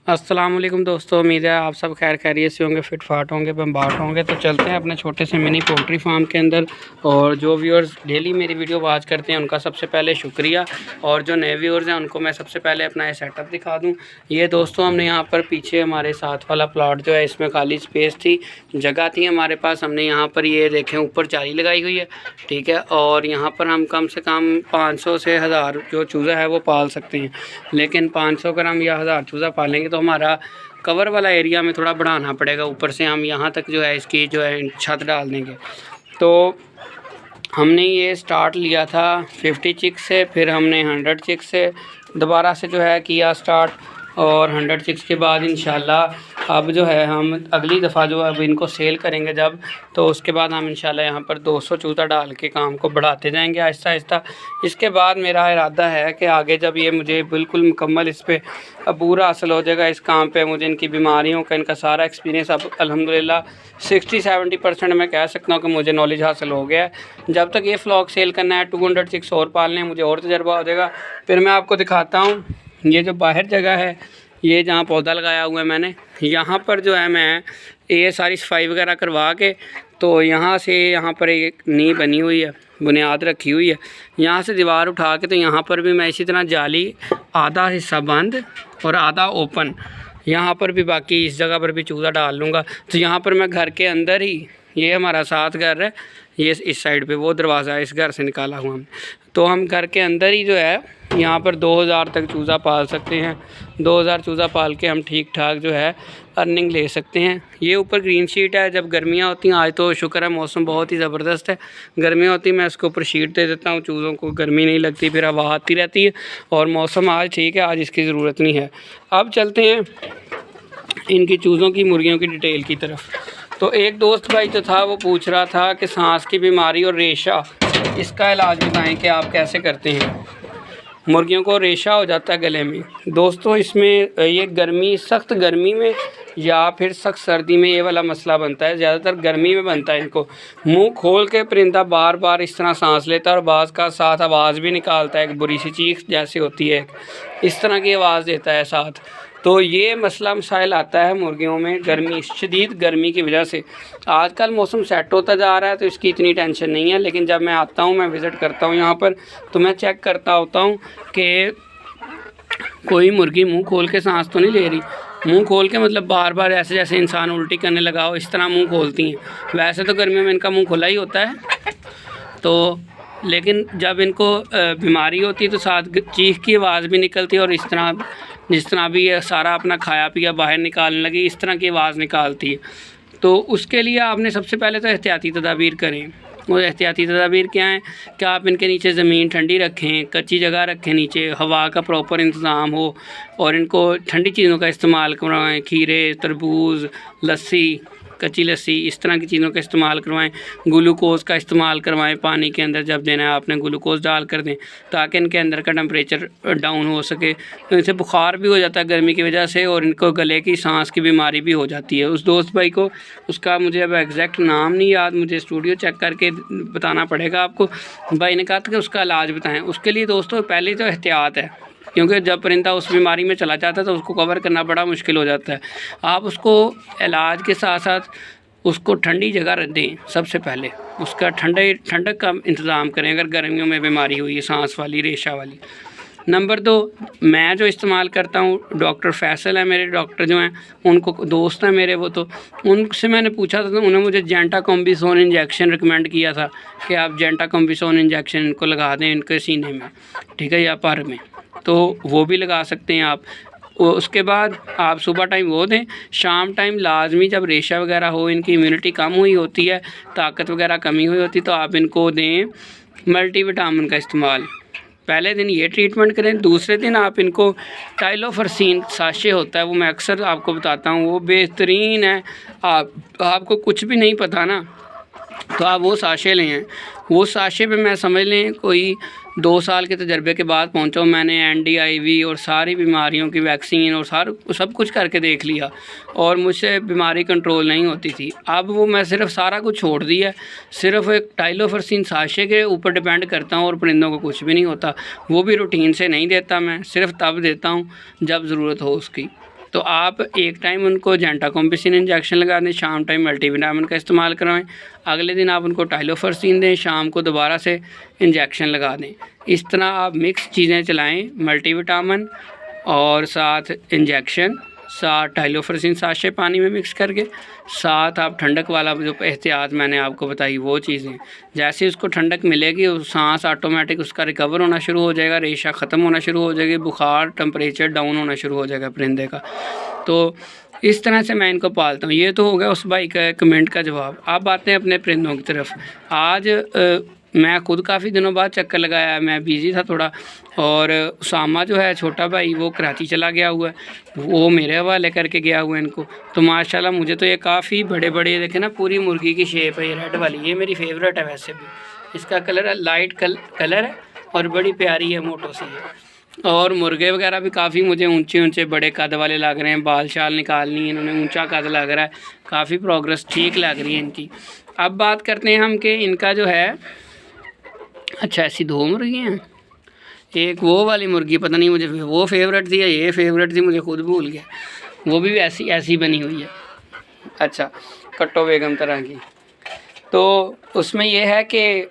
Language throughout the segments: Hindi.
अस्सलाम वालेकुम दोस्तों, उम्मीद है आप सब खैर खैरियत से होंगे, फिट फाट होंगे, बम्बाट होंगे। तो चलते हैं अपने छोटे से मिनी पोल्ट्री फार्म के अंदर। और जो व्यूअर्स डेली मेरी वीडियो वॉच करते हैं उनका सबसे पहले शुक्रिया, और जो नए व्यूअर्स हैं उनको मैं सबसे पहले अपना ये सेटअप दिखा दूं। ये दोस्तों हमने यहाँ पर पीछे हमारे साथ वाला प्लॉट जो है, इसमें खाली स्पेस थी, जगह थी हमारे पास। हमने यहाँ पर ये देखें ऊपर जाली लगाई हुई है, ठीक है। और यहाँ पर हम कम से कम 500 से 1000 जो चूज़ा है वो पाल सकते हैं। लेकिन 500 ग्राम या 1000 चूज़ा पालेंगे तो हमारा कवर वाला एरिया में थोड़ा बढ़ाना पड़ेगा। ऊपर से हम यहाँ तक जो है इसकी जो है छत डाल देंगे। तो हमने ये स्टार्ट लिया था 50 चिक्स से, फिर हमने 100 चिक्स से दोबारा से जो है किया स्टार्ट, और 100 चिक्स के बाद इंशाल्लाह अब जो है हम अगली दफ़ा जो अब इनको सेल करेंगे जब, तो उसके बाद हम इंशाल्लाह यहाँ पर 200 चूज़ा डाल के काम को बढ़ाते जाएंगे आहिस्ता आहिस्ता। इसके बाद मेरा इरादा है कि आगे जब ये मुझे बिल्कुल मुकम्मल इस पर अबूरा हासिल हो जाएगा इस काम पे, मुझे इनकी बीमारियों का इनका सारा एक्सपीरियंस अब अल्हम्दुलिल्लाह 60-70% मैं कह सकता हूँ कि मुझे नॉलेज हासिल हो गया है। जब तक ये फ्लॉक सेल करना है, 206 और पालने हैं, मुझे और तजर्बा हो जाएगा। फिर मैं आपको दिखाता हूँ ये जो बाहर जगह है, ये जहाँ पौधा लगाया हुआ है मैंने, यहाँ पर जो है मैं ये सारी सफाई वगैरह करवा के, तो यहाँ से यहाँ पर एक नींव बनी हुई है, बुनियाद रखी हुई है। यहाँ से दीवार उठा के तो यहाँ पर भी मैं इसी तरह जाली, आधा हिस्सा बंद और आधा ओपन, यहाँ पर भी बाकी इस जगह पर भी चूज़ा डाल लूँगा। तो यहाँ पर मैं घर के अंदर ही, ये हमारा साथ घर है, ये इस साइड पे वो दरवाज़ा है, इस घर से निकाला हुआ हम, तो हम घर के अंदर ही जो है यहाँ पर 2000 तक चूज़ा पाल सकते हैं। 2000 चूज़ा पाल के हम ठीक ठाक जो है अर्निंग ले सकते हैं। ये ऊपर ग्रीन शीट है। जब गर्मियाँ होती हैं, आज तो शुक्र है मौसम बहुत ही ज़बरदस्त है, गर्मियाँ होती मैं इसके ऊपर शीट दे देता हूँ, चूज़ों को गर्मी नहीं लगती, फिर हवा आती रहती है। और मौसम आज ठीक है, आज इसकी ज़रूरत नहीं है। अब चलते हैं इनकी चूज़ों की, मुर्गियों की डिटेल की तरफ। तो एक दोस्त भाई जो था वो पूछ रहा था कि सांस की बीमारी और रेशा, इसका इलाज बताएं कि आप कैसे करते हैं। मुर्गियों को रेशा हो जाता है गले में दोस्तों, इसमें ये गर्मी, सख्त गर्मी में या फिर सख्त सर्दी में ये वाला मसला बनता है। ज़्यादातर गर्मी में बनता है। इनको मुंह खोल के परिंदा बार बार इस तरह सांस लेता है और बाज़ का साथ आवाज़ भी निकालता है, एक बुरी सी चीख जैसी होती है, इस तरह की आवाज़ देता है साथ। तो ये मसला मसाइल आता है मुर्गियों में गर्मी, शदीद गर्मी की वजह से। आजकल मौसम सेट होता जा रहा है तो इसकी इतनी टेंशन नहीं है, लेकिन जब मैं आता हूँ, मैं विज़िट करता हूँ यहाँ पर, तो मैं चेक करता होता हूँ कि कोई मुर्गी मुंह खोल के सांस तो नहीं ले रही। मुंह खोल के मतलब बार बार ऐसे जैसे इंसान उल्टी करने लगा हो, इस तरह मुँह खोलती हैं। वैसे तो गर्मियों में इनका मुँह खुला ही होता है, तो लेकिन जब इनको बीमारी होती है तो साथ चीख की आवाज़ भी निकलती है, और इस तरह जिस तरह भी ये सारा अपना खाया पिया बाहर निकालने लगी, इस तरह की आवाज़ निकालती है। तो उसके लिए आपने सबसे पहले तो एहतियाती तदाबीर करें। वो एहतियाती तदाबीर क्या है कि आप इनके नीचे ज़मीन ठंडी रखें, कच्ची जगह रखें, नीचे हवा का प्रॉपर इंतज़ाम हो, और इनको ठंडी चीज़ों का इस्तेमाल करवाएं, खीरे, तरबूज, लस्सी, कच्ची लस्सी, इस तरह की चीज़ों का इस्तेमाल करवाएं। ग्लूकोज़ का इस्तेमाल करवाएं, पानी के अंदर जब देना है आपने ग्लूकोज़ डाल कर दें, ताकि इनके अंदर का टेम्परेचर डाउन हो सके। तो इनसे बुखार भी हो जाता है गर्मी की वजह से, और इनको गले की सांस की बीमारी भी हो जाती है। उस दोस्त भाई को, उसका मुझे अब एग्जैक्ट नाम नहीं याद, मुझे स्टूडियो चेक करके बताना पड़ेगा आपको। भाई ने कहा था कि उसका इलाज बताएँ। उसके लिए दोस्तों पहले तो एहतियात है, क्योंकि जब परिंदा उस बीमारी में चला जाता है तो उसको कवर करना बड़ा मुश्किल हो जाता है। आप उसको इलाज के साथ साथ उसको ठंडी जगह दें। सबसे पहले उसका ठंडक का इंतज़ाम करें अगर गर्मियों में बीमारी हुई है सांस वाली, रेशा वाली। नंबर 2, मैं जो इस्तेमाल करता हूँ, डॉक्टर फैसल है मेरे डॉक्टर जो हैं, उनको दोस्त हैं मेरे वो, तो उनसे मैंने पूछा था तो उन्होंने मुझे जेंटाकॉम्बिसोन इंजेक्शन रिकमेंड किया था कि आप जेंटाकॉम्बिसोन इंजेक्शन इनको लगा दें, इनके सीने में, ठीक है, या पर में, तो वो भी लगा सकते हैं आप। उसके बाद आप सुबह टाइम वो दें, शाम टाइम लाजमी जब रेशा वगैरह हो, इनकी इम्यूनिटी कम हुई होती है, ताकत वगैरह कमी हुई होती है, तो आप इनको दें मल्टीविटामिन का इस्तेमाल। पहले दिन ये ट्रीटमेंट करें, दूसरे दिन आप इनको टाइलोफर्सीन साशे होता है, वो मैं अक्सर आपको बताता हूँ, वो बेहतरीन है। आपको कुछ भी नहीं पता ना, तो आप वो साशे लें। वो साशे पे मैं समझ लें कोई 2 साल के तजर्बे के बाद पहुंचा हूँ। मैंने NDIV और सारी बीमारियों की वैक्सीन और सब कुछ करके देख लिया, और मुझसे बीमारी कंट्रोल नहीं होती थी। अब वो मैं सिर्फ सारा कुछ छोड़ दिया, सिर्फ एक टाइलोफर्सीन साशे के ऊपर डिपेंड करता हूँ, और परिंदों को कुछ भी नहीं होता। वो भी रूटीन से नहीं देता, मैं सिर्फ तब देता हूँ जब ज़रूरत हो उसकी। तो आप एक टाइम उनको जेंटाकोम्पिसिन इंजेक्शन लगा दें, शाम टाइम मल्टीविटामिन का इस्तेमाल करवाएं, अगले दिन आप उनको टाइलोफर्सिन दें, शाम को दोबारा से इंजेक्शन लगा दें। इस तरह आप मिक्स चीज़ें चलाएं, मल्टीविटामिन और साथ इंजेक्शन, साथ टाइलोफर्सिन साशे पानी में मिक्स करके, साथ आप ठंडक वाला जो एहतियात मैंने आपको बताई वो चीज़ें। जैसे उसको ठंडक मिलेगी सांस ऑटोमेटिक उसका रिकवर होना शुरू हो जाएगा, रेशा ख़त्म होना शुरू हो जाएगी, बुखार टेम्परेचर डाउन होना शुरू हो जाएगा परिंदे का। तो इस तरह से मैं इनको पालता हूँ। ये तो हो गया उस भाई का कमेंट का जवाब। अब आते हैं अपने परिंदों की तरफ। आज मैं खुद काफ़ी दिनों बाद चक्कर लगाया, मैं बिज़ी था थोड़ा, और उसामा जो है छोटा भाई वो कराची चला गया हुआ है, वो मेरे हवाले करके गया हुआ है इनको। तो माशाल्लाह मुझे तो ये काफ़ी बड़े बड़े देखे ना, पूरी मुर्गी की शेप है ये रेड वाली, ये मेरी फेवरेट है। वैसे भी इसका कलर है लाइट कलर है और बड़ी प्यारी है, मोटो सी है। और मुर्गे वगैरह भी काफ़ी मुझे ऊंचे ऊंचे बड़े कद वाले लग रहे हैं, बाल शाल निकालनी है इन्होंने, ऊंचा कद लग रहा है, काफ़ी प्रोग्रेस ठीक लग रही है इनकी। अब बात करते हैं हम कि इनका जो है, अच्छा ऐसी दो मुर्गी हैं, एक वो वाली मुर्गी पता नहीं मुझे वो फेवरेट थी या ये फेवरेट थी, मुझे खुद भूल गया, वो भी ऐसी बनी हुई है। अच्छा कट्टो बेगम तरह की। तो उसमें यह है कि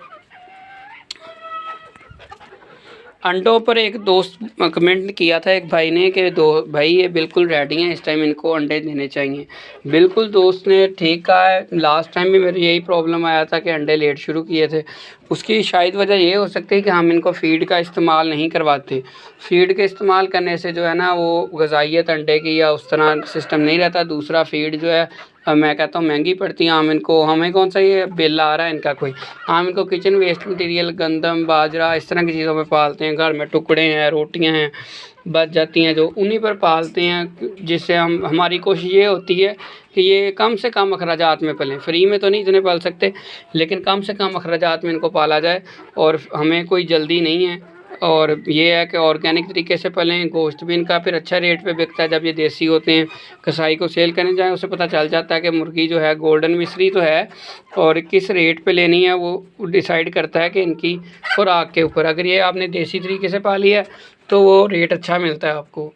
अंडों पर एक दोस्त कमेंट किया था एक भाई ने कि भाई ये बिल्कुल रेडी हैं, इस टाइम इनको अंडे देने चाहिए। बिल्कुल दोस्त ने ठीक कहा है। लास्ट टाइम भी मेरी यही प्रॉब्लम आया था कि अंडे लेट शुरू किए थे। उसकी शायद वजह ये हो सकती है कि हम इनको फ़ीड का इस्तेमाल नहीं करवाते। फ़ीड के इस्तेमाल करने से जो है ना वो ग़िज़ाइयत अंडे की या उस तरह सिस्टम नहीं रहता। दूसरा फ़ीड जो है मैं कहता हूँ महंगी पड़ती है। हम इनको, हमें कौन सा ये बिल आ रहा है इनका कोई, हम इनको किचन वेस्ट मटेरियल, गंदम, बाजरा, इस तरह की चीज़ों में पालते हैं। घर में टुकड़े हैं, रोटियां हैं बच जाती हैं जो, उन्हीं पर पालते हैं। जिससे हमारी कोशिश ये होती है कि ये कम से कम अखराजात में पलें। फ्री में तो नहीं इतने पाल सकते, लेकिन कम से कम अखराजात में इनको पाला जाए। और हमें कोई जल्दी नहीं है, और ये है कि ऑर्गेनिक तरीके से पलें। गोश्त भी इनका फिर अच्छा रेट पे बिकता है जब ये देसी होते हैं। कसाई को सेल करने जाएँ उसे पता चल जाता है कि मुर्गी जो है गोल्डन मिस्री तो है, और किस रेट पे लेनी है वो डिसाइड करता है कि इनकी खुराक के ऊपर। अगर ये आपने देसी तरीके से पाली है तो वो रेट अच्छा मिलता है आपको।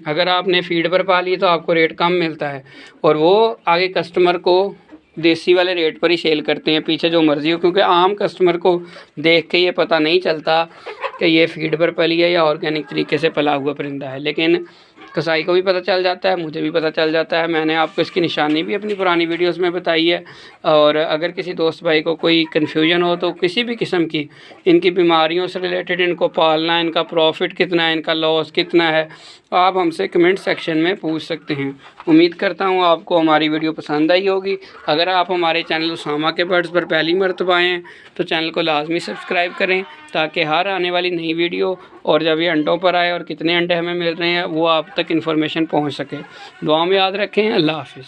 अगर आपने फीड पर पाली तो आपको रेट कम मिलता है, और वो आगे कस्टमर को देसी वाले रेट पर ही सेल करते हैं, पीछे जो मर्ज़ी हो। क्योंकि आम कस्टमर को देख के ये पता नहीं चलता कि ये फीड पर पली है या ऑर्गेनिक तरीके से पला हुआ परिंदा है। लेकिन कसाई को भी पता चल जाता है, मुझे भी पता चल जाता है। मैंने आपको इसकी निशानी भी अपनी पुरानी वीडियोस में बताई है। और अगर किसी दोस्त भाई को कोई कन्फ्यूजन हो तो किसी भी किस्म की इनकी बीमारियों से रिलेटेड, इनको पालना, इनका प्रॉफिट कितना है, इनका लॉस कितना है, आप हमसे कमेंट सेक्शन में पूछ सकते हैं। उम्मीद करता हूँ आपको हमारी वीडियो पसंद आई होगी। अगर आप हमारे चैनल उसामा के बर्ड्स पर पहली मरतबा आए हैं तो चैनल को लाजमी सब्सक्राइब करें, ताकि हर आने वाली नई वीडियो और जब ये अंडों पर आए और कितने अंडे हमें मिल रहे हैं वो आप तक इन्फॉर्मेशन पहुँच सके। दुआ में याद रखें। अल्लाह हाफ़िज़।